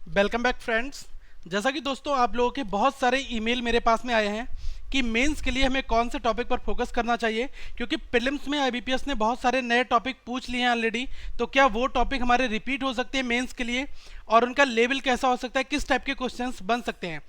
Welcome back friends. जैसा कि दोस्तों आप लोगों के बहुत सारे ईमेल मेरे पास में आए हैं कि मेंस के लिए हमें कौन से टॉपिक पर फोकस करना चाहिए, क्योंकि प्रीलिम्स में आईबीपीएस ने बहुत सारे नए टॉपिक पूछ लिए हैं ऑलरेडी। तो क्या वो टॉपिक हमारे रिपीट हो सकते हैं मेंस के लिए, और उनका लेवल कैसा हो सकता है, किस टाइप के क्वेश्चंस बन सकते हैं।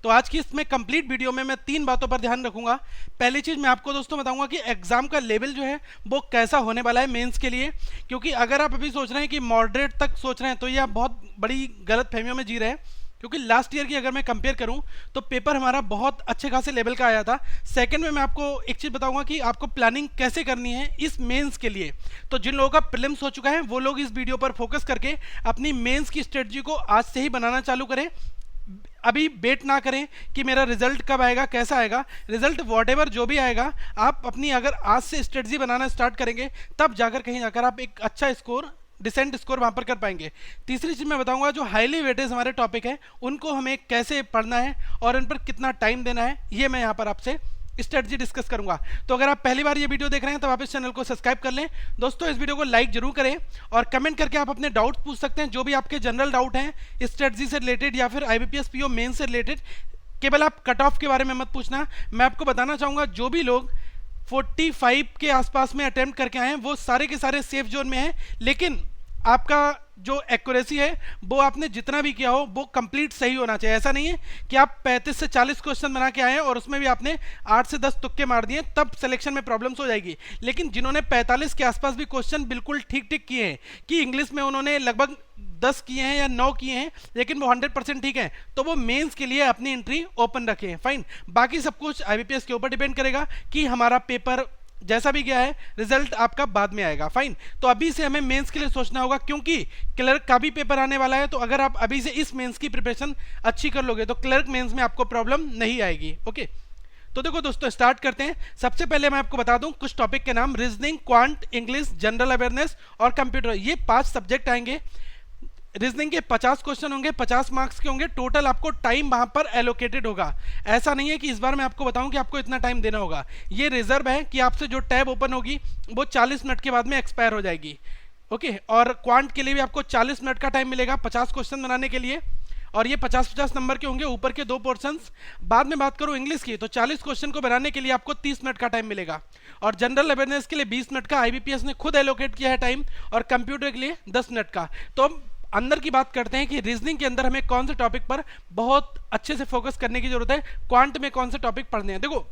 तो आज की इसमें कंप्लीट वीडियो में मैं 3 बातों पर ध्यान रखूंगा। पहली चीज मैं आपको दोस्तों बताऊंगा कि एग्जाम का लेवल जो है वो कैसा होने वाला है मेंस के लिए, क्योंकि अगर आप अभी सोच रहे हैं कि मॉडरेट तक सोच रहे हैं तो ये आप बहुत बड़ी गलत फहमियों में जी रहे हैं। क्योंकि लास्ट ईयर की अगर मैं कंपेयर करूं तो पेपर हमारा बहुत अच्छे खासे लेवल का आया था। सेकंड में मैं आपको एक चीज़ बताऊंगा कि आपको प्लानिंग कैसे करनी है इस मेंस के लिए। तो जिन लोगों का प्रीलिम्स हो चुका है वो लोग इस वीडियो पर फोकस करके अपनी मेंस की स्ट्रेटजी को आज से ही बनाना चालू करें। अभी वेट ना करें कि मेरा रिजल्ट कब आएगा, कैसा आएगा। रिजल्ट वॉटेवर जो भी आएगा, आप अपनी अगर आज से स्ट्रेटजी बनाना स्टार्ट करेंगे तब जाकर कहीं जाकर आप एक अच्छा स्कोर, डिसेंट स्कोर वहां पर कर पाएंगे। तीसरी चीज मैं बताऊंगा, जो हाईली वेटेज हमारे टॉपिक है उनको हमें कैसे पढ़ना है और उन पर कितना टाइम देना है, ये मैं यहाँ पर आपसे स्ट्रेटजी डिस्कस करूंगा। तो अगर आप पहली बार ये वीडियो देख रहे हैं तो आप इस चैनल को सब्सक्राइब कर लें। दोस्तों इस वीडियो को लाइक जरूर करें और कमेंट करके आप अपने डाउट्स पूछ सकते हैं, जो भी आपके जनरल डाउट हैं स्ट्रेटजी से रिलेटेड या फिर आईबीपीएस पीओ मेन से रिलेटेड। केवल आप कट ऑफ के बारे में मत पूछना। मैं आपको बताना चाहूंगा जो भी लोग 45 के आसपास में अटेम्प्ट करके आए हैं वो सारे के सारे सेफ जोन में हैं, लेकिन आपका जो एक्यूरेसी है वो आपने जितना भी किया हो वो कंप्लीट सही होना चाहिए। ऐसा नहीं है कि आप 35 से 40 क्वेश्चन बना के आए हैं और उसमें भी आपने 8 से 10 तुक्के मार दिए, तब सिलेक्शन में प्रॉब्लम्स हो जाएगी। लेकिन जिन्होंने 45 के आसपास भी क्वेश्चन बिल्कुल ठीक ठीक किए हैं, कि इंग्लिश में उन्होंने लगभग 10 किए हैं या 9 किए हैं लेकिन वो 100% ठीक है, तो वो मेंस के लिए अपनी एंट्री ओपन रखें। फाइन, बाकी सब कुछ आईबीपीएस के ऊपर डिपेंड करेगा कि हमारा पेपर जैसा भी गया है रिजल्ट आपका बाद में आएगा। फाइन, तो अभी से हमें मेंस के लिए सोचना होगा, क्योंकि क्लर्क का भी पेपर आने वाला है। तो अगर आप अभी से इस मेंस की प्रिपरेशन अच्छी कर लोगे तो क्लर्क मेंस में आपको प्रॉब्लम नहीं आएगी। ओके, तो देखो दोस्तों स्टार्ट करते हैं। सबसे पहले मैं आपको बता दूं कुछ टॉपिक के नाम। Reasoning, quant, English, general awareness और कंप्यूटर, ये 5 सब्जेक्ट आएंगे। रीजनिंग के 50 क्वेश्चन होंगे, 50 मार्क्स के होंगे। टोटल आपको टाइम वहां पर एलोकेटेड होगा। ऐसा नहीं है कि इस बार मैं आपको बताऊं कि आपको इतना टाइम देना होगा। ये रिजर्व है कि आपसे जो टैब ओपन होगी वो 40 मिनट के बाद में एक्सपायर हो जाएगी। ओके, और क्वांट के लिए भी आपको 40 मिनट का टाइम मिलेगा 50 क्वेश्चन बनाने के लिए, और ये 50-50 नंबर के होंगे, ऊपर के 2 पोर्शंस। बाद में बात करूं इंग्लिश की तो 40 क्वेश्चन को बनाने के लिए आपको 30 मिनट का टाइम मिलेगा, और जनरल अवेयरनेस के लिए 20 मिनट का आईबीपीएस ने खुद एलोकेट किया है टाइम, और कंप्यूटर के लिए 10 मिनट का। तो अब अंदर की बात करते हैं कि रीजनिंग के अंदर हमें कौन से टॉपिक पर बहुत अच्छे से फोकस करने की जरूरत है, क्वांट में कौन से टॉपिक पढ़ने हैं। देखो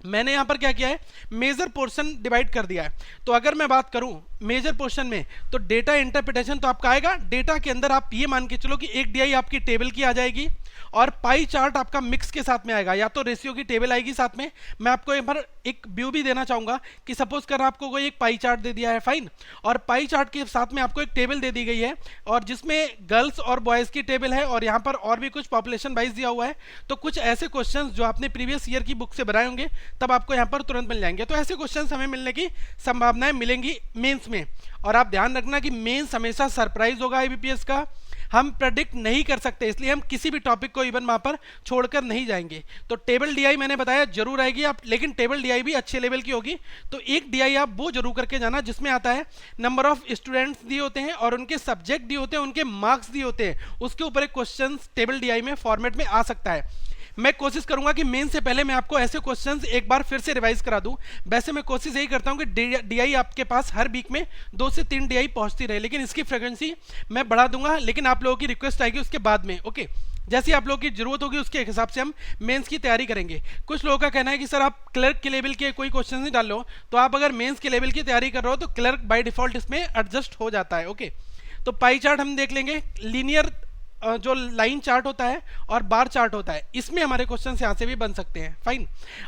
मैंने यहां पर क्या किया है, मेजर पोर्शन डिवाइड कर दिया है। तो अगर मैं बात करूं मेजर पोर्शन में तो डेटा इंटरप्रिटेशन तो आपका आएगा। डेटा के अंदर आप ये मान के चलो कि एक डीआई आपकी टेबल की आ जाएगी, और पाई चार्ट आपका मिक्स के साथ में आएगा, या तो रेशियो की टेबल आएगी साथ में। मैं आपको एक बार एक व्यू भी देना चाहूंगा कि सपोज कर आपको कोई एक पाई चार्ट दे दिया है, फाइन, और पाई चार्ट के साथ में आपको एक टेबल दे दी गई है, और जिसमें गर्ल्स और बॉयज की टेबल है, और यहाँ पर और भी कुछ पॉपुलेशन वाइज दिया हुआ है। तो कुछ ऐसे क्वेश्चंस जो आपने प्रीवियस ईयर की बुक से बनाए होंगे तब आपको यहाँ पर तुरंत मिल जाएंगे। तो ऐसे क्वेश्चंस हमें मिलने की संभावनाएं मिलेंगी मेंस में। और आप ध्यान रखना कि मेंस हमेशा सरप्राइज होगा आईबीपीएस का, हम प्रेडिक्ट नहीं कर सकते, इसलिए हम किसी भी टॉपिक को इवन वहां पर छोड़कर नहीं जाएंगे। तो टेबल डीआई मैंने बताया जरूर आएगी आप, लेकिन टेबल डीआई भी अच्छे लेवल की होगी। तो एक डीआई आप वो जरूर करके जाना जिसमें आता है नंबर ऑफ स्टूडेंट्स दिए होते हैं और उनके सब्जेक्ट दिए होते हैं, उनके मार्क्स दिए होते हैं, उसके ऊपर एक क्वेश्चन टेबल डीआई में फॉर्मेट में आ सकता है। मैं कोशिश करूंगा कि मेन से पहले मैं आपको ऐसे क्वेश्चंस एक बार फिर से रिवाइज करा दूं। वैसे मैं कोशिश यही करता हूं कि डीआई आपके पास हर वीक में 2 से 3 डीआई पहुंचती रहे, लेकिन इसकी फ्रीक्वेंसी मैं बढ़ा दूंगा, लेकिन आप लोगों की रिक्वेस्ट आएगी उसके बाद में। ओके, जैसी आप लोगों की जरूरत होगी उसके हिसाब से हम मेंस की तैयारी करेंगे। कुछ लोगों का कहना है कि सर आप क्लर्क के लेवल के कोई क्वेश्चन नहीं डाल लो, तो आप अगर मेंस के लेवल की तैयारी कर रहे हो तो क्लर्क बाय डिफॉल्ट इसमें एडजस्ट हो जाता है। ओके, तो पाई चार्ट हम देख लेंगे, लीनियर जो लाइन चार्ट होता है और बार चार्ट होता है, इसमें हमारे क्वेश्चन यहाँ से भी बन सकते हैं। फाइन,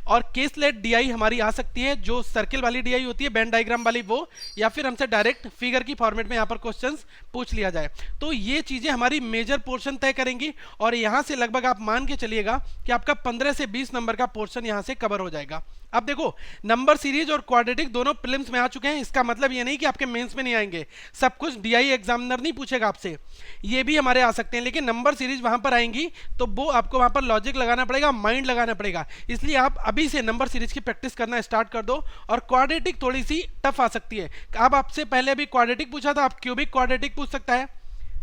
और केस लेट डीआई हमारी आ सकती है, जो सर्किल वाली डीआई होती है, बैंड डायग्राम वाली वो, या फिर हमसे डायरेक्ट फिगर की फॉर्मेट में यहाँ पर क्वेश्चंस पूछ लिया जाए। तो ये चीजें हमारी मेजर पोर्शन तय करेंगी, और यहाँ से लगभग आप मान के चलिएगा कि आपका 15 से 20 नंबर का पोर्शन यहाँ से कवर हो जाएगा। अब देखो नंबर सीरीज और क्वाड्रेटिक दोनों प्रीलिम्स में आ चुके हैं, इसका मतलब ये नहीं कि आपके मेंस में नहीं आएंगे। सब कुछ डीआई एग्जामिनर नहीं पूछेगा आपसे, ये भी हमारे आ सकते हैं, लेकिन नंबर सीरीज वहां पर आएंगी तो वो आपको वहां पर लॉजिक लगाना पड़ेगा, माइंड लगाना पड़ेगा। इसलिए आप अभी से नंबर सीरीज की प्रैक्टिस करना स्टार्ट कर दो। और क्वाड्रेटिक थोड़ी सी टफ आ सकती है। अब आपसे पहले अभी क्वाड्रेटिक पूछा था, आप क्यूबिक क्वाड्रेटिक पूछ सकता है,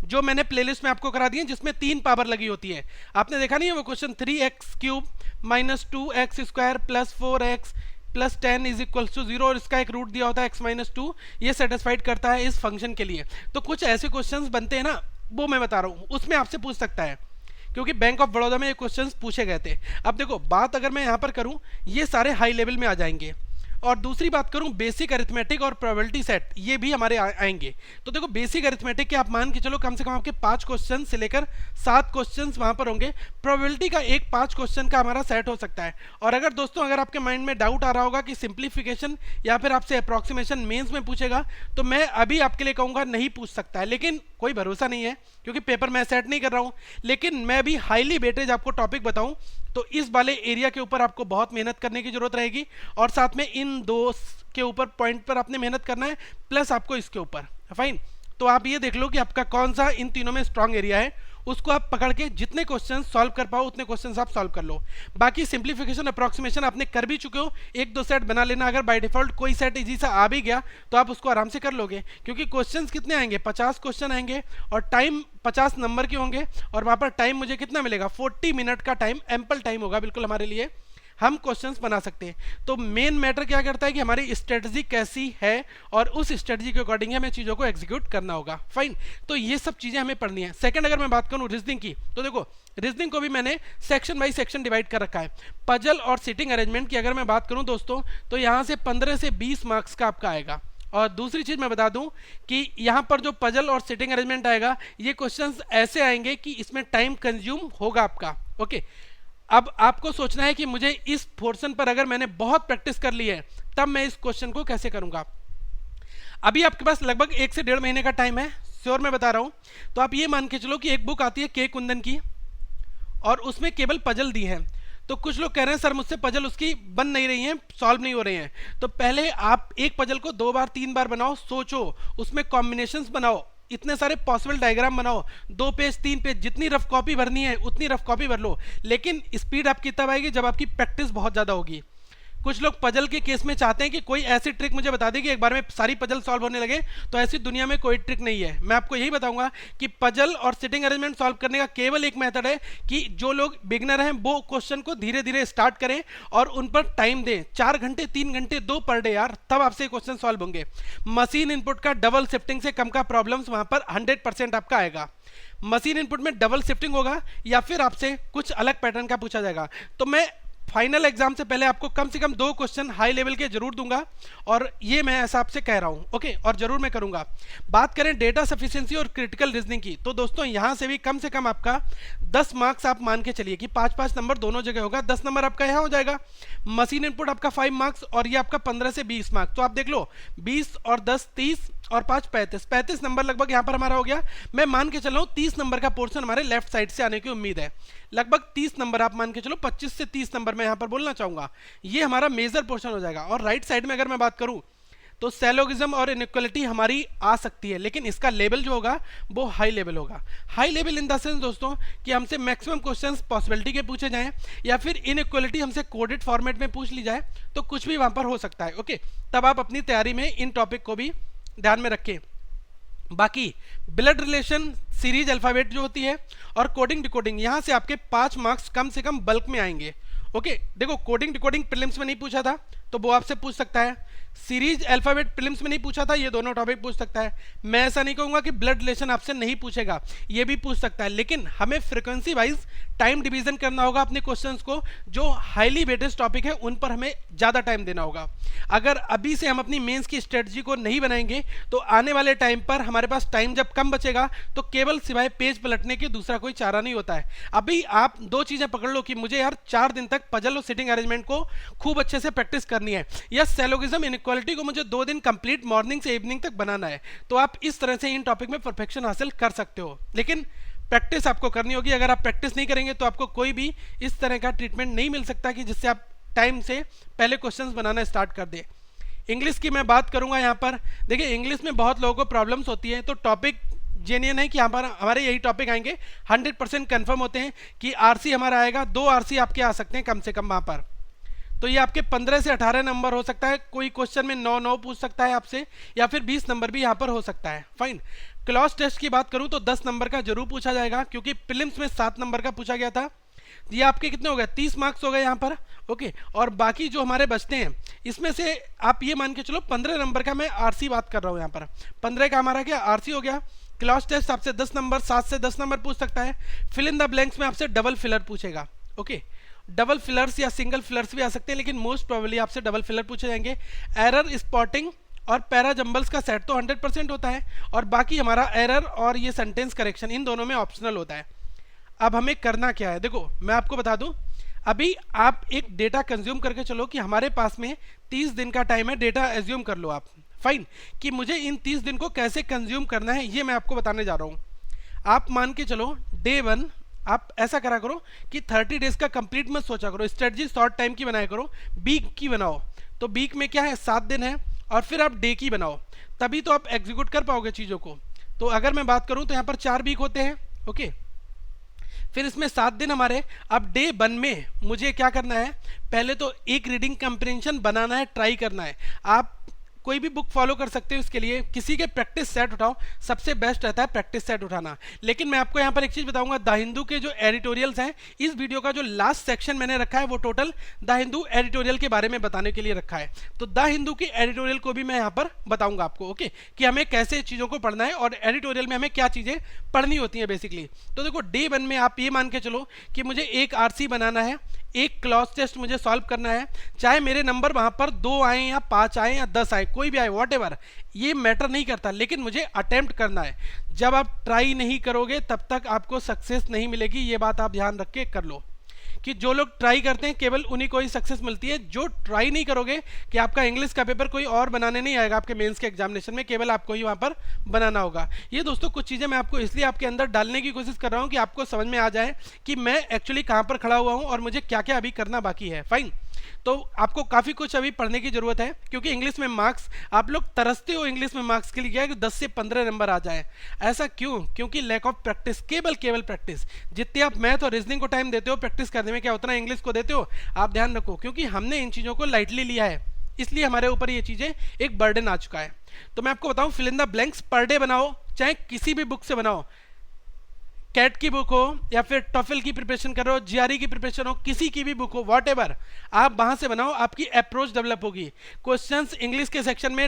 जो मैंने प्लेलिस्ट में आपको करा दिए जिसमें 3 पावर लगी होती है। आपने देखा नहीं है वो question, 3x³ minus 2x² plus 4x plus 10 is equal to 0 और इसका एक रूट दिया होता है x-2, ये सेटिस्फाइड करता है इस फंक्शन के लिए। तो कुछ ऐसे क्वेश्चंस बनते हैं ना, वो मैं बता रहा हूँ, उसमें आपसे पूछ सकता है, क्योंकि बैंक ऑफ बड़ौदा में ये क्वेश्चंस पूछे गए थे। अब देखो बात अगर मैं यहाँ पर करूँ, ये सारे हाई लेवल में आ जाएंगे। और दूसरी बात करूं बेसिक अरिथमेटिक और प्रोबेबिलिटी सेट, ये भी हमारे आएंगे। तो देखो बेसिक अरिथमेटिक के आप मान के चलो कम से कम आपके 5 क्वेश्चन से लेकर 7 क्वेश्चन वहां पर होंगे। प्रोबेबिलिटी का एक 5 क्वेश्चन का हमारा सेट हो सकता है। और अगर दोस्तों अगर आपके माइंड में डाउट आ रहा होगा कि सिंप्लीफिकेशन या फिर आपसे अप्रॉक्सीमेशन मेंस में पूछेगा, तो मैं अभी आपके लिए कहूंगा नहीं पूछ सकता है, लेकिन कोई भरोसा नहीं है क्योंकि पेपर मैं सेट नहीं कर रहा हूं। लेकिन मैं भी हाईली वेटेज आपको टॉपिक बताऊं तो इस वाले एरिया के ऊपर आपको बहुत मेहनत करने की जरूरत रहेगी, और साथ में इन दो के ऊपर पॉइंट पर आपने मेहनत करना है, प्लस आपको इसके ऊपर। फाइन, तो आप ये देख लो कि आपका कौन सा इन तीनों में स्ट्रांग एरिया है, उसको आप पकड़ के जितने क्वेश्चन सॉल्व कर पाओ उतने क्वेश्चन आप सॉल्व कर लो। बाकी सिंप्लीफिकेशन अप्रॉक्सीमेशन आपने कर भी चुके हो, 1-2 सेट बना लेना। अगर बाय डिफॉल्ट कोई सेट इजी सा आ भी गया तो आप उसको आराम से कर लोगे, क्योंकि क्वेश्चंस कितने आएंगे, 50 क्वेश्चन आएंगे और टाइम 50 नंबर के होंगे, और वहां पर टाइम मुझे कितना मिलेगा, 40 मिनट का टाइम, एम्पल टाइम होगा बिल्कुल हमारे लिए, हम क्वेश्चंस बना सकते हैं। तो मेन मैटर क्या करता है कि हमारी स्ट्रेटजी कैसी है और उस स्ट्रेटजी के अकॉर्डिंग हमें चीज़ों को एग्जीक्यूट करना होगा। फाइन, तो ये सब चीज़ें हमें पढ़नी है। सेकंड अगर मैं बात करूं रीजनिंग की, तो देखो रीजनिंग को भी मैंने सेक्शन बाई सेक्शन डिवाइड कर रखा है। पजल और सिटिंग अरेंजमेंट की अगर मैं बात करूं दोस्तों, तो यहाँ से 15 से 20 मार्क्स का आपका आएगा। और दूसरी चीज मैं बता दूं कि यहाँ पर जो पजल और सिटिंग अरेंजमेंट आएगा, ये क्वेश्चंस ऐसे आएंगे कि इसमें टाइम कंज्यूम होगा आपका। ओके, अब आपको सोचना है कि मुझे इस पोर्शन पर अगर मैंने बहुत प्रैक्टिस कर ली है तब मैं इस क्वेश्चन को कैसे करूंगा। अभी आपके पास लगभग 1 से 1.5 महीने का टाइम है, श्योर मैं बता रहा हूं। तो आप ये मान के चलो कि एक बुक आती है के कुंदन की, और उसमें केवल पजल दी है। तो कुछ लोग कह रहे हैं सर मुझसे पजल उसकी बन नहीं रही हैं, सॉल्व नहीं हो रहे हैं। तो पहले आप एक पजल को 2 बार 3 बार बनाओ, सोचो, उसमें कॉम्बिनेशंस बनाओ, इतने सारे पॉसिबल डायग्राम बनाओ, 2 पेज 3 पेज, जितनी रफ कॉपी भरनी है उतनी रफ कॉपी भर लो। लेकिन स्पीड आपकी तब आएगी जब आपकी प्रैक्टिस बहुत ज़्यादा होगी। कुछ लोग पजल के केस में चाहते हैं कि कोई ऐसी ट्रिक मुझे बता दे कि एक बार में सारी पजल सॉल्व होने लगे, तो ऐसी दुनिया में कोई ट्रिक नहीं है। मैं आपको यही बताऊंगा कि पजल और सिटिंग अरेंजमेंट सॉल्व करने का केवल एक मेथड है कि जो लोग बिगनर हैं वो क्वेश्चन को धीरे धीरे स्टार्ट करें और उन पर टाइम दें, 4 घंटे 3 घंटे 2 पर डे यार, तब आपसे क्वेश्चन सॉल्व होंगे। मशीन इनपुट का डबल शिफ्टिंग से कम का प्रॉब्लम्स वहां पर 100% आपका आएगा। मशीन इनपुट में डबल शिफ्टिंग होगा या फिर आपसे कुछ अलग पैटर्न का पूछा जाएगा। तो मैं फाइनल एग्जाम से पहले आपको कम से कम 2 क्वेश्चन हाई लेवल के जरूर दूंगा, और ये मैं ऐसा आपसे कह रहा हूं। ओके, और जरूर मैं करूंगा। बात करें डेटा सफिशिएंसी और क्रिटिकल रीजनिंग की, तो दोस्तों यहां से भी कम से कम आपका 10 मार्क्स आप मान के चलिए कि 5-5 नंबर दोनों जगह होगा। 10 नंबर आपका यहां हो जाएगा, मशीन इनपुट आपका 5 मार्क्स, और ये आपका 15 से 20 मार्क्स। तो आप देख लो 20 और 10 30 और 5 35 नंबर लगभग यहाँ पर हमारा हो गया। मैं मान के चल रहा हूँ 30 नंबर का पोर्शन हमारे लेफ्ट साइड से आने की उम्मीद है। लगभग 30 नंबर आप मान के चलो, 25 से 30 नंबर मैं यहाँ पर बोलना चाहूंगा, ये हमारा मेजर पोर्शन हो जाएगा। और राइट साइड में अगर मैं बात करूँ तो सैलोगिज्म और इनइक्वालिटी हमारी आ सकती है, लेकिन इसका लेवल जो होगा वो हाई लेवल होगा। High level in the sense दोस्तों कि हमसे मैक्सिमम क्वेश्चंस पॉसिबिलिटी के पूछे जाएं, या फिर इनइक्वालिटी हमसे कोडेड फॉर्मेट में पूछ ली जाए, तो कुछ भी वहां पर हो सकता है। ओके, तब आप अपनी तैयारी में इन टॉपिक को भी ध्यान में रखें। बाकी ब्लड रिलेशन, सीरीज अल्फाबेट जो होती है, और कोडिंग डिकोडिंग, यहां से आपके 5 मार्क्स कम से कम बल्क में आएंगे। ओके, देखो कोडिंग डिकोडिंग प्रीलिम्स में नहीं पूछा था तो वो आपसे पूछ सकता है, सीरीज अल्फाबेट प्रीलिम्स में नहीं पूछा था, ये दोनों टॉपिक पूछ सकता है। मैं ऐसा नहीं कहूंगा कि ब्लड रिलेशन आपसे नहीं पूछेगा, ये भी पूछ सकता है, लेकिन हमें फ्रीक्वेंसी वाइज टाइम डिवीजन करना होगा अपने क्वेश्चंस को। जो हाईली वेटेज टॉपिक है उन पर हमें ज्यादा टाइम देना होगा। अगर अभी से हम अपनी मेंस की स्ट्रेटजी को नहीं बनाएंगे तो आने वाले टाइम पर हमारे पास टाइम जब कम बचेगा तो केवल सिवाय पेज पलटने के दूसरा कोई चारा नहीं होता है। अभी आप 2 चीजें पकड़ लो कि मुझे यार 4 दिन तक पजल और सिटिंग अरेंजमेंट को खूब अच्छे से प्रैक्टिस करनी है, या सैलोगिज्म इनइक्वालिटी को मुझे 2 दिन कंप्लीट मॉर्निंग से इवनिंग तक बनाना है। तो आप इस तरह से इन टॉपिक में परफेक्शन हासिल कर सकते हो, लेकिन प्रैक्टिस आपको करनी होगी। अगर आप प्रैक्टिस नहीं करेंगे तो आपको कोई भी इस तरह का ट्रीटमेंट नहीं मिल सकता कि जिससे आप टाइम से पहले क्वेश्चंस बनाना स्टार्ट कर दें। इंग्लिश की मैं बात करूंगा यहाँ पर। देखिए इंग्लिश में बहुत लोगों को प्रॉब्लम्स होती है, तो टॉपिक जेन्युइन है कि यहाँ पर हमारे यही टॉपिक आएंगे, 100% कन्फर्म होते हैं कि आरसी हमारा आएगा। 2 आरसी आपके आ सकते हैं कम से कम वहाँ पर। तो ये आपके 15 से 18 नंबर हो सकता है, कोई क्वेश्चन में 9 पूछ सकता है आपसे, या फिर 20 नंबर भी यहाँ पर हो सकता है। फाइन, क्लॉज टेस्ट की बात करूं तो 10 नंबर का जरूर पूछा जाएगा, क्योंकि प्रीलिम्स में 7 नंबर का पूछा गया था। ये आपके कितने हो गए, 30 मार्क्स हो गए यहाँ पर। ओके, और बाकी जो हमारे बचते हैं इसमें से आप ये मान के चलो 15 नंबर का मैं आरसी बात कर रहा हूँ यहाँ पर। 15 का हमारा क्या आरसी हो गया। क्लॉज टेस्ट आपसे 10 नंबर, 7 से 10 नंबर पूछ सकता है। फिल इन द ब्लैंक्स में आपसे डबल फिलर पूछेगा। ओके, डबल फिलर्स या सिंगल फिलर्स भी आ सकते हैं, लेकिन मोस्ट प्रोबेबली आपसे डबल फिलर पूछे जाएंगे। एरर स्पॉटिंग और पैरा जंबल्स का सेट तो 100% होता है, और बाकी हमारा एरर और ये सेंटेंस करेक्शन इन दोनों में ऑप्शनल होता है। अब हमें करना क्या है, देखो मैं आपको बता दूं, अभी आप एक डेटा कंज्यूम करके चलो कि हमारे पास में 30 दिन का टाइम है। डेटा एज्यूम कर लो आप, फाइन, कि मुझे इन 30 दिन को कैसे कंज्यूम करना है ये मैं आपको बताने जा रहा हूँ। आप मान के चलो डे 1 आप ऐसा करा करो कि 30 डेज का कंप्लीट मत सोचा करो, स्ट्रेटजी शॉर्ट टाइम की बनाया करो, वीक की बनाओ। तो वीक में क्या है, 7 दिन है, और फिर आप डे की बनाओ, तभी तो आप एग्जीक्यूट कर पाओगे चीज़ों को। तो अगर मैं बात करूं तो यहाँ पर 4 वीक होते हैं। ओके, फिर इसमें 7 दिन हमारे। अब डे 1 में मुझे क्या करना है, पहले तो एक रीडिंग कंप्रिहेंशन बनाना है, ट्राई करना है। आप कोई भी बुक फॉलो कर सकते हो, इसके लिए किसी के प्रैक्टिस सेट उठाओ, सबसे बेस्ट रहता है प्रैक्टिस सेट उठाना। लेकिन मैं आपको यहाँ पर एक चीज़ बताऊंगा, द हिंदू के जो एडिटोरियल्स हैं, इस वीडियो का जो लास्ट सेक्शन मैंने रखा है वो टोटल द हिंदू एडिटोरियल के बारे में बताने के लिए रखा है। तो द हिंदू की एडिटोरियल को भी मैं यहाँ पर बताऊंगा आपको, ओके, कि हमें कैसे चीज़ों को पढ़ना है और एडिटोरियल में हमें क्या चीज़ें पढ़नी होती हैं बेसिकली। तो देखो डे 1 में आप ये मान के चलो कि मुझे एक आरसी बनाना है, एक क्लॉज टेस्ट मुझे सॉल्व करना है, चाहे मेरे नंबर वहां पर 2 आए या 5 आए या 10 आए, कोई भी आए, व्हाटएवर, ये मैटर नहीं करता, लेकिन मुझे अटेम्प्ट करना है। जब आप ट्राई नहीं करोगे तब तक आपको सक्सेस नहीं मिलेगी, ये बात आप ध्यान रख के कर लो कि जो लोग ट्राई करते हैं केवल उन्हीं को ही सक्सेस मिलती है। जो ट्राई नहीं करोगे कि आपका इंग्लिश का पेपर कोई और बनाने नहीं आएगा आपके मेंस के एग्जामिनेशन में, केवल आपको ही वहां पर बनाना होगा। ये दोस्तों कुछ चीज़ें मैं आपको इसलिए आपके अंदर डालने की कोशिश कर रहा हूं कि आपको समझ में आ जाए कि मैं एक्चुअली कहां पर खड़ा हुआ हूं और मुझे क्या क्या अभी करना बाकी है। फाइन, तो आपको काफ़ी कुछ अभी पढ़ने की जरूरत है, क्योंकि इंग्लिश में मार्क्स, आप लोग तरसते हो इंग्लिश में मार्क्स के लिए क्या है कि 10 से 15 नंबर आ जाए। ऐसा क्यों? क्योंकि लैक ऑफ प्रैक्टिस, केवल प्रैक्टिस। जितने आप मैथ और रीजनिंग को टाइम देते हो प्रैक्टिस करने में, क्या उतना इंग्लिश को देते हो? आप ध्यान रखो, क्योंकि हमने इन चीज़ों को लाइटली लिया है, इसलिए हमारे ऊपर ये चीज़ें एक बर्डन आ चुका है। तो मैं आपको बताऊं, fill in the blanks per day बनाओ, चाहे किसी भी बुक से बनाओ, कैट की बुक हो या फिर टॉफल की प्रिपरेशन कर रहे हो, जीआरई की प्रिपरेशन हो, किसी की भी बुक हो, व्हाटएवर, आप वहां से बनाओ, आपकी अप्रोच डेवलप होगी। क्वेश्चंस इंग्लिश के सेक्शन में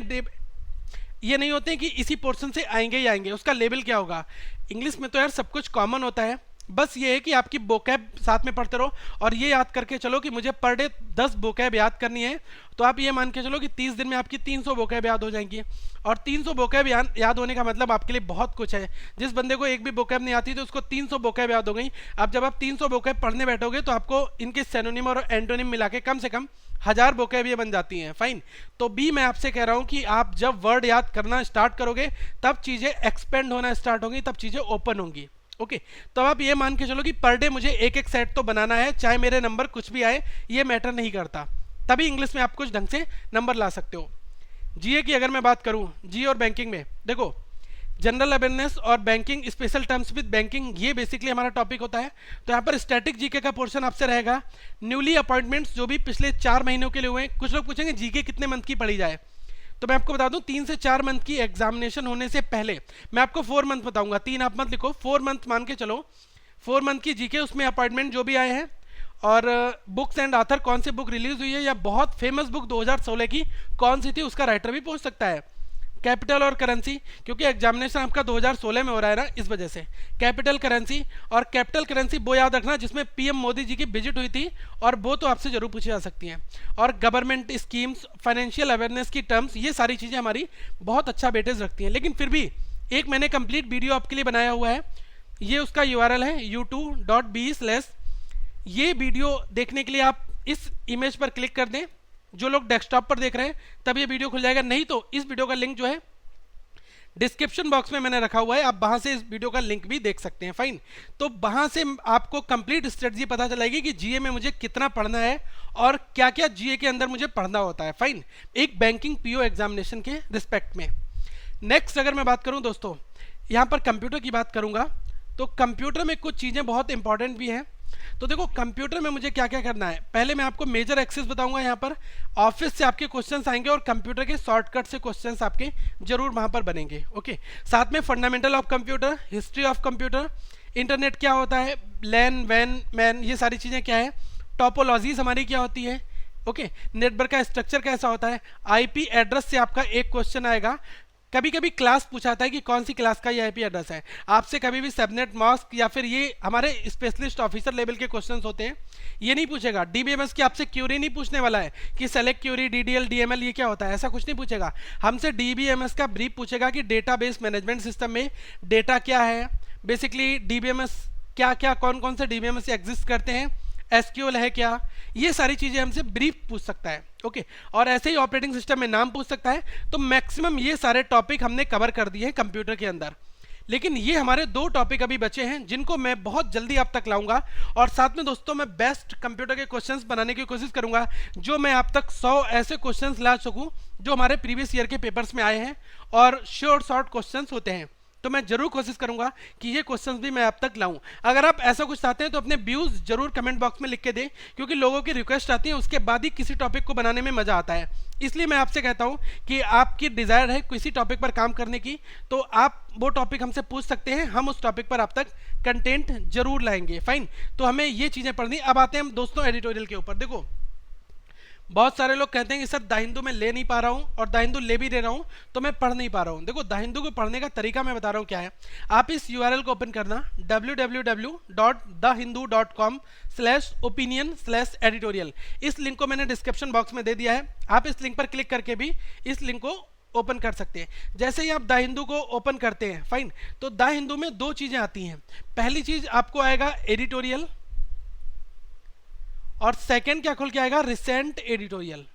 ये नहीं होते कि इसी पोर्शन से आएंगे ही आएंगे, उसका लेवल क्या होगा। इंग्लिश में तो यार सब कुछ कॉमन होता है, बस ये है कि आपकी वोकैब साथ में पढ़ते रहो और ये याद करके चलो कि मुझे पर डे 10 वोकैब याद करनी है। तो आप ये मान के चलो कि 30 दिन में आपकी 300 वोकैब याद हो जाएंगी, और 300 वोकैब याद होने का मतलब आपके लिए बहुत कुछ है। जिस बंदे को एक भी वोकैब नहीं आती तो उसको 300 वोकैब याद हो गई। अब जब आप 300 वोकैब पढ़ने बैठोगे तो आपको इनके सिनोनिम और एंटोनिम मिला के कम से कम 1000 वोकैब ये बन जाती हैं। फाइन, तो भी मैं आपसे कह रहा हूँ कि आप जब वर्ड याद करना स्टार्ट करोगे तब चीज़ें एक्सपेंड होना स्टार्ट होंगी, तब चीज़ें ओपन होंगी। ओके, तो आप ये मान के चलो कि पर डे मुझे एक एक सेट तो बनाना है, चाहे मेरे नंबर कुछ भी आए, ये मैटर नहीं करता, तभी इंग्लिश में आप कुछ ढंग से नंबर ला सकते हो। जीए की अगर मैं बात करूं, जीए और बैंकिंग में देखो, जनरल अवेयरनेस और banking, special terms with banking, ये बेसिकली हमारा टॉपिक होता है। तो यहाँ पर स्टैटिक जीके का पोर्शन आपसे रहेगा। न्यूली अपॉइंटमेंट्स जो भी पिछले 4 महीनों के लिए हुए, कुछ लोग पूछेंगे जीके कितने मंथ की पढ़ी जाए, तो मैं आपको बता दूं 3 से 4 मंथ की एग्जामिनेशन होने से पहले मैं आपको 4 मंथ बताऊंगा, 3 आप मत लिखो, 4 मंथ मान के चलो। 4 मंथ की जीके, उसमें अपॉइंटमेंट जो भी आए हैं और बुक्स एंड ऑथर, कौन सी बुक रिलीज हुई है या बहुत फेमस बुक 2016 की कौन सी थी, उसका राइटर भी पूछ सकता है। कैपिटल और करेंसी, क्योंकि एग्जामिनेशन आपका 2016 में हो रहा है ना, इस वजह से कैपिटल करेंसी, और कैपिटल करेंसी वो याद रखना जिसमें पीएम मोदी जी की विजिट हुई थी, और वो तो आपसे जरूर पूछी जा सकती हैं। और गवर्नमेंट स्कीम्स, फाइनेंशियल अवेयरनेस की टर्म्स, ये सारी चीज़ें हमारी बहुत अच्छा वेटेज रखती हैं। लेकिन फिर भी एक मैंने कंप्लीट वीडियो आपके लिए बनाया हुआ है, ये उसका URL है u2.be/। ये वीडियो देखने के लिए आप इस इमेज पर क्लिक कर दें, जो लोग डेस्कटॉप पर देख रहे हैं तब ये वीडियो खुल जाएगा, नहीं तो इस वीडियो का लिंक जो है डिस्क्रिप्शन बॉक्स में मैंने रखा हुआ है, आप वहां से इस वीडियो का लिंक भी देख सकते हैं। फाइन, तो वहां से आपको कंप्लीट स्ट्रेटजी पता चलेगी कि जीए में मुझे कितना पढ़ना है और क्या क्या जीए के अंदर मुझे पढ़ना होता है। फाइन, एक बैंकिंग पीओ एग्जामिनेशन के रिस्पेक्ट में। नेक्स्ट अगर मैं बात करूं दोस्तों, यहाँ पर कंप्यूटर की बात करूंगा, तो कंप्यूटर में कुछ चीज़ें बहुत इंपॉर्टेंट भी हैं तो देखो कंप्यूटर में मुझे क्या क्या करना है, पहले मैं आपको मेजर एक्सेस बताऊंगा यहाँ पर। ऑफिस से आपके क्वेश्चंस आएंगे और कंप्यूटर के शॉर्टकट से क्वेश्चंस आपके जरूर वहां पर बनेंगे। ओके, साथ में fundamental of computer, history of computer, internet क्या होता है, लैन वैन मैन ये सारी चीज़ें क्या है, टोपोलॉजीज हमारी क्या होती है, ओके, नेटवर्क का स्ट्रक्चर कैसा होता है, आईपी एड्रेस से आपका एक क्वेश्चन आएगा। कभी कभी क्लास पूछाता है कि कौन सी क्लास का ये आईपी एड्रेस है, आपसे कभी भी सबनेट मास्क या फिर ये हमारे स्पेशलिस्ट ऑफिसर लेवल के क्वेश्चंस होते हैं, ये नहीं पूछेगा। डीबीएमएस की आपसे क्यूरी नहीं पूछने वाला है कि सेलेक्ट क्यूरी, डीडीएल, डीएमएल ये क्या होता है, ऐसा कुछ नहीं पूछेगा। हमसे डीबीएमएस का ब्रीफ पूछेगा कि डेटाबेस मैनेजमेंट सिस्टम में डेटा क्या है, बेसिकली डीबीएमएस क्या क्या कौन कौन से डीबीएमएस एग्जिस्ट करते हैं, एसक्यूएल है क्या, ये सारी चीजें हमसे ब्रीफ पूछ सकता है। ओके, और ऐसे ही ऑपरेटिंग सिस्टम में नाम पूछ सकता है। तो मैक्सिमम ये सारे टॉपिक हमने कवर कर दिए हैं कंप्यूटर के अंदर, लेकिन ये हमारे 2 टॉपिक अभी बचे हैं जिनको मैं बहुत जल्दी आप तक लाऊंगा। और साथ में दोस्तों मैं बेस्ट कंप्यूटर के क्वेश्चंस बनाने की कोशिश करूंगा, जो मैं आप तक 100 ऐसे क्वेश्चंस ला सकूं जो हमारे प्रीवियस ईयर के पेपर्स में आए हैं और शॉर्ट क्वेश्चंस होते हैं। तो मैं जरूर कोशिश करूंगा कि ये क्वेश्चंस भी मैं आप तक लाऊं। अगर आप ऐसा कुछ चाहते हैं तो अपने व्यूज जरूर कमेंट बॉक्स में लिख के दें, क्योंकि लोगों की रिक्वेस्ट आती है, उसके बाद ही किसी टॉपिक को बनाने में मजा आता है। इसलिए मैं आपसे कहता हूं कि आपकी डिजायर है किसी टॉपिक पर काम करने की, तो आप वो टॉपिक हमसे पूछ सकते हैं, हम उस टॉपिक पर आप तक कंटेंट जरूर लाएंगे। फाइन, तो हमें ये चीजें पढ़नी। अब आते हैं हम दोस्तों एडिटोरियल के ऊपर। देखो बहुत सारे लोग कहते हैं कि सर द हिंदू में ले नहीं पा रहा हूं और द हिंदू ले भी दे रहा हूं तो मैं पढ़ नहीं पा रहा हूं। देखो द हिंदू को पढ़ने का तरीका मैं बता रहा हूं क्या है। आप इस यूआरएल को ओपन करना www.thehindu.com/opinion/editorial। इस लिंक को मैंने डिस्क्रिप्शन बॉक्स में दे दिया है, आप इस लिंक पर क्लिक करके भी इस लिंक को ओपन कर सकते हैं। जैसे ही आप द हिंदू को ओपन करते हैं, फाइन, तो द हिंदू में 2 चीजें आती हैं। पहली चीज आपको आएगा एडिटोरियल, और सेकंड क्या खुल के आएगा, रिसेंट एडिटोरियल।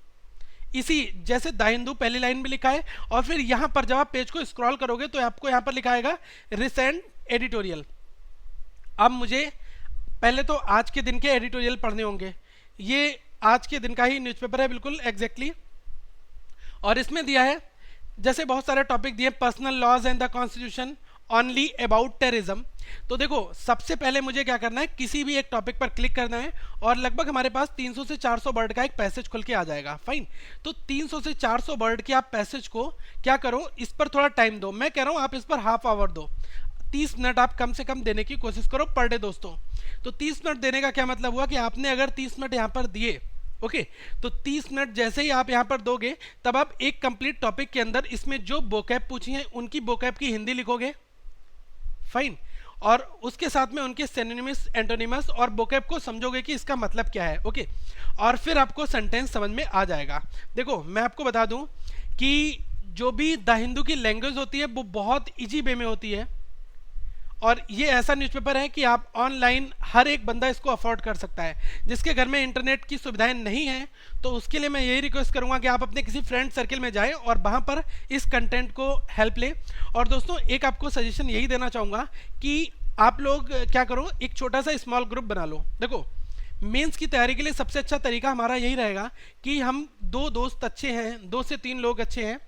इसी जैसे द हिंदू पहली लाइन में लिखा है, और फिर यहां पर जब आप पेज को स्क्रॉल करोगे तो आपको यहां पर लिखा आएगा रिसेंट एडिटोरियल। अब मुझे पहले तो आज के दिन के एडिटोरियल पढ़ने होंगे। ये आज के दिन का ही न्यूज़पेपर है बिल्कुल एग्जैक्टली, और इसमें दिया है जैसे बहुत सारे टॉपिक दिए, personal laws and the constitution, only about terrorism. तो देखो सबसे पहले मुझे क्या करना है, किसी भी एक टॉपिक पर क्लिक करना है और लगभग हमारे पास 300 से 400 वर्ड का एक पैसेज खुल के आ जाएगा। फाइन, तो 300 से 400 वर्ड के आप पैसेज को क्या करो, इस पर थोड़ा टाइम दो। मैं कह रहा हूं आप इस पर हाफ आवर दो, 30 मिनट आप कम से कम देने की कोशिश करो पर डे दोस्तों। तो 30 मिनट देने का क्या मतलब हुआ कि आपने अगर 30 मिनट यहाँ पर दिए, ओके, तो 30 मिनट जैसे ही आप यहाँ पर दोगे तब आप एक कंप्लीट टॉपिक के अंदर इसमें जो वोकैब पूछी है उनकी वोकैब की हिंदी लिखोगे। फाइन, और उसके साथ में उनके सिनोनिमस, एंटोनिमस और वोकैब को समझोगे कि इसका मतलब क्या है। ओके, और फिर आपको सेंटेंस समझ में आ जाएगा। देखो मैं आपको बता दूं कि जो भी द हिंदू की लैंग्वेज होती है वो बहुत इजी वे में होती है, और ये ऐसा न्यूज़पेपर है कि आप ऑनलाइन हर एक बंदा इसको अफोर्ड कर सकता है। जिसके घर में इंटरनेट की सुविधाएं नहीं हैं तो उसके लिए मैं यही रिक्वेस्ट करूंगा कि आप अपने किसी फ्रेंड सर्कल में जाएं और वहां पर इस कंटेंट को हेल्प लें। और दोस्तों एक आपको सजेशन यही देना चाहूँगा कि आप लोग क्या करो, एक छोटा सा स्मॉल ग्रुप बना लो। देखो मेंस की तैयारी के लिए सबसे अच्छा तरीका हमारा यही रहेगा कि हम 2 दोस्त अच्छे हैं, 2 से 3 लोग अच्छे हैं,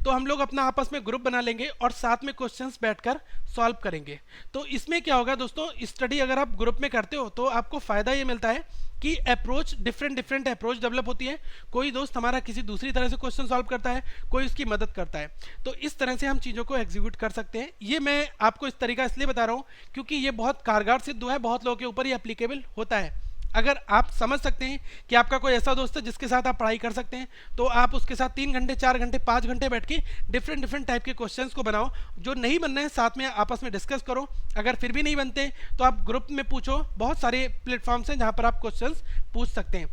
तो हम लोग अपना आपस में ग्रुप बना लेंगे और साथ में क्वेश्चंस बैठकर सॉल्व करेंगे। तो इसमें क्या होगा दोस्तों, स्टडी अगर आप ग्रुप में करते हो तो आपको फायदा ये मिलता है कि अप्रोच डिफरेंट अप्रोच डेवलप होती है। कोई दोस्त हमारा किसी दूसरी तरह से क्वेश्चन सॉल्व करता है, कोई उसकी मदद करता है, तो इस तरह से हम चीज़ों को एग्जीक्यूट कर सकते हैं। ये मैं आपको इस तरीका इसलिए बता रहा हूँ क्योंकि ये बहुत कारगर सिद्ध हुआ है, बहुत लोगों के ऊपर ये एप्लीकेबल होता है। अगर आप समझ सकते हैं कि आपका कोई ऐसा दोस्त है जिसके साथ आप पढ़ाई कर सकते हैं, तो आप उसके साथ 3 घंटे 4 घंटे 5 घंटे बैठ के डिफरेंट टाइप के क्वेश्चंस को बनाओ। जो नहीं बनना है साथ में आपस में डिस्कस करो, अगर फिर भी नहीं बनते तो आप ग्रुप में पूछो। बहुत सारे प्लेटफॉर्म्स हैं जहां पर आप क्वेश्चंस पूछ सकते हैं।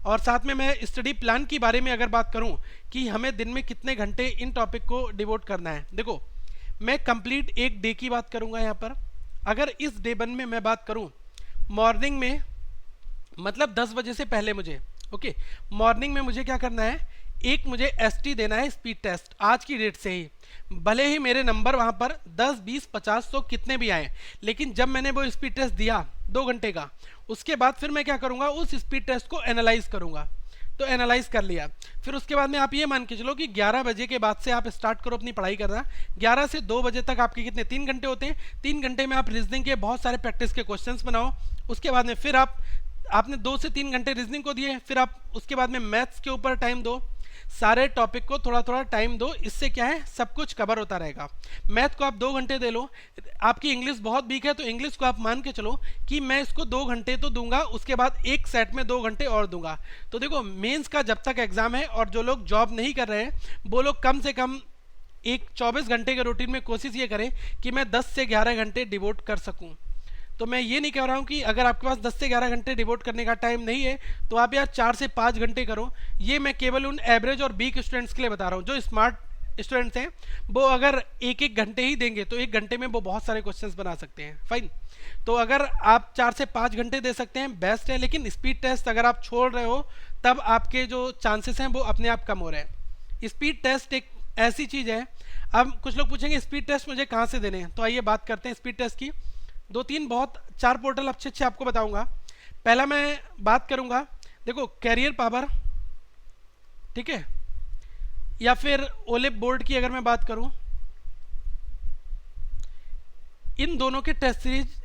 और साथ में मैं स्टडी प्लान के बारे में अगर बात करूं कि हमें दिन में कितने घंटे इन टॉपिक को डिवोट करना है, देखो मैं कंप्लीट एक डे की बात करूंगा यहाँ पर। अगर इस डे 1 में मैं बात करूं, मॉर्निंग में मतलब 10 बजे से पहले मुझे, ओके, मॉर्निंग में मुझे क्या करना है, एक मुझे एसटी देना है स्पीड टेस्ट आज की डेट से ही। भले ही मेरे नंबर वहां पर 10 20 50 100 कितने भी आए, लेकिन जब मैंने वो स्पीड टेस्ट दिया 2 घंटे का, उसके बाद फिर मैं क्या करूंगा, उस स्पीड टेस्ट को एनालाइज करूंगा। तो एनालाइज कर लिया, फिर उसके बाद में आप ये मान के चलो कि 11 बजे के बाद से आप स्टार्ट करो अपनी पढ़ाई करना। 11 से 2 बजे तक आपके कितने 3 घंटे होते हैं। 3 घंटे में आप रीजनिंग के बहुत सारे प्रैक्टिस के क्वेश्चंस बनाओ उसके बाद में फिर आपने 2 से 3 घंटे रीजनिंग को दिए, फिर आप उसके बाद में मैथ्स के ऊपर टाइम दो, सारे टॉपिक को थोड़ा थोड़ा टाइम दो, इससे क्या है सब कुछ कवर होता रहेगा। मैथ को आप 2 घंटे दे लो, आपकी इंग्लिश बहुत वीक है तो इंग्लिश को आप मान के चलो कि मैं इसको 2 घंटे तो दूंगा, उसके बाद एक सेट में 2 घंटे और दूंगा। तो देखो मेंस का जब तक एग्जाम है और जो लोग जॉब नहीं कर रहे हैं वो लोग कम से कम एक 24 घंटे के रूटीन में कोशिश ये करें कि मैं 10 से 11 घंटे डिवोट कर सकूं। तो मैं ये नहीं कह रहा हूँ कि अगर आपके पास 10 से 11 घंटे डिवोट करने का टाइम नहीं है तो आप यार 4 से 5 घंटे करो। ये मैं केवल उन एवरेज और वीक स्टूडेंट्स के लिए बता रहा हूँ। जो स्मार्ट स्टूडेंट्स हैं वो अगर एक एक घंटे ही देंगे तो एक घंटे में वो बहुत सारे क्वेश्चंस बना सकते हैं। फाइन, तो अगर आप 4 से 5 घंटे दे सकते हैं बेस्ट है, लेकिन स्पीड टेस्ट अगर आप छोड़ रहे हो तब आपके जो चांसेस हैं वो अपने आप कम हो रहे हैं। स्पीड टेस्ट एक ऐसी चीज़ है। अब कुछ लोग पूछेंगे स्पीड टेस्ट मुझे कहाँ से देने हैं, तो आइए बात करते हैं स्पीड टेस्ट की। 2-3 बहुत 4 पोर्टल अच्छे अच्छे आपको बताऊंगा। पहला मैं बात करूंगा, देखो कैरियर पावर, ठीक है, या फिर ओलिव बोर्ड की अगर मैं बात करूं, इन दोनों के टेस्ट सीरीज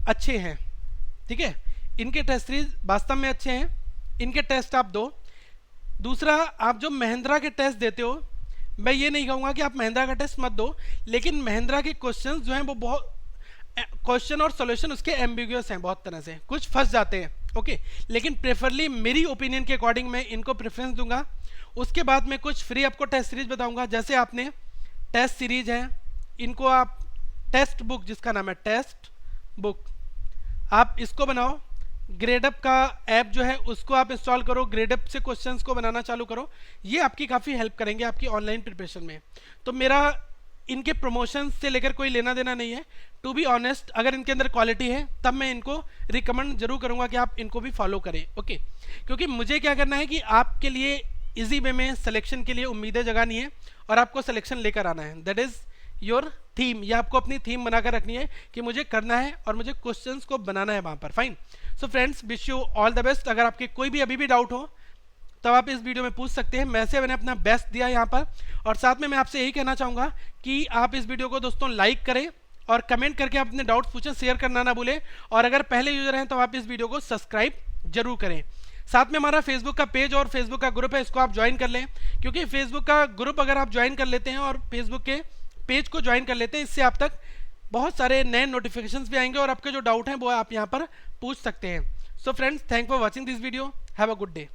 अच्छे हैं, ठीक है, इनके टेस्ट सीरीज वास्तव में अच्छे हैं, इनके टेस्ट आप दो। दूसरा, आप जो महिंद्रा के टेस्ट देते हो, मैं ये नहीं कहूँगा कि आप महिंद्रा का टेस्ट मत दो, लेकिन महिंद्रा के क्वेश्चंस जो हैं वो बहुत क्वेश्चन और सॉल्यूशन उसके एम्बिगुअस हैं, बहुत तरह से कुछ फंस जाते हैं, ओके, लेकिन प्रेफरली मेरी ओपिनियन के अकॉर्डिंग मैं इनको प्रेफरेंस दूंगा। उसके बाद मैं कुछ फ्री आपको टेस्ट सीरीज बताऊंगा, जैसे आपने टेस्ट सीरीज है, इनको आप टेस्ट बुक, जिसका नाम है टेस्ट बुक, आप इसको बनाओ। ग्रेडअप का ऐप जो है उसको आप इंस्टॉल करो, ग्रेडअप से क्वेश्चंस को बनाना चालू करो, ये आपकी काफ़ी हेल्प करेंगे आपकी ऑनलाइन प्रिपरेशन में। तो मेरा इनके प्रमोशन से लेकर कोई लेना देना नहीं है, टू बी ऑनेस्ट, अगर इनके अंदर क्वालिटी है तब मैं इनको रिकमेंड जरूर करूंगा कि आप इनको भी फॉलो करें, ओके। क्योंकि मुझे क्या करना है कि आपके लिए इजी वे में सिलेक्शन के लिए उम्मीदें जगानी है और आपको सिलेक्शन लेकर आना है। दैट इज योर थीम, या आपको अपनी थीम बनाकर रखनी है कि मुझे करना है और मुझे क्वेश्चंस को बनाना है वहाँ पर। Fine, so friends, wish you all the best. अगर आपके कोई भी अभी भी डाउट हो तब आप इस वीडियो में पूछ सकते हैं, मैंने अपना बेस्ट दिया यहाँ पर। और साथ में मैं आपसे यही कहना चाहूँगा कि आप इस वीडियो को दोस्तों लाइक करें और कमेंट करके आप अपने डाउट्स पूछें, शेयर करना ना भूलें। और अगर पहले यूजर हैं तो आप इस वीडियो को सब्सक्राइब जरूर करें। साथ में हमारा फेसबुक का पेज और फेसबुक का ग्रुप है, इसको आप ज्वाइन कर लें, क्योंकि फेसबुक का ग्रुप अगर आप ज्वाइन कर लेते हैं और फेसबुक के पेज को ज्वाइन कर लेते हैं, इससे आप तक बहुत सारे नए नोटिफिकेशंस भी आएंगे और आपके जो डाउट हैं वो आप यहाँ पर पूछ सकते हैं। So friends, thank for watching this video, have a good day.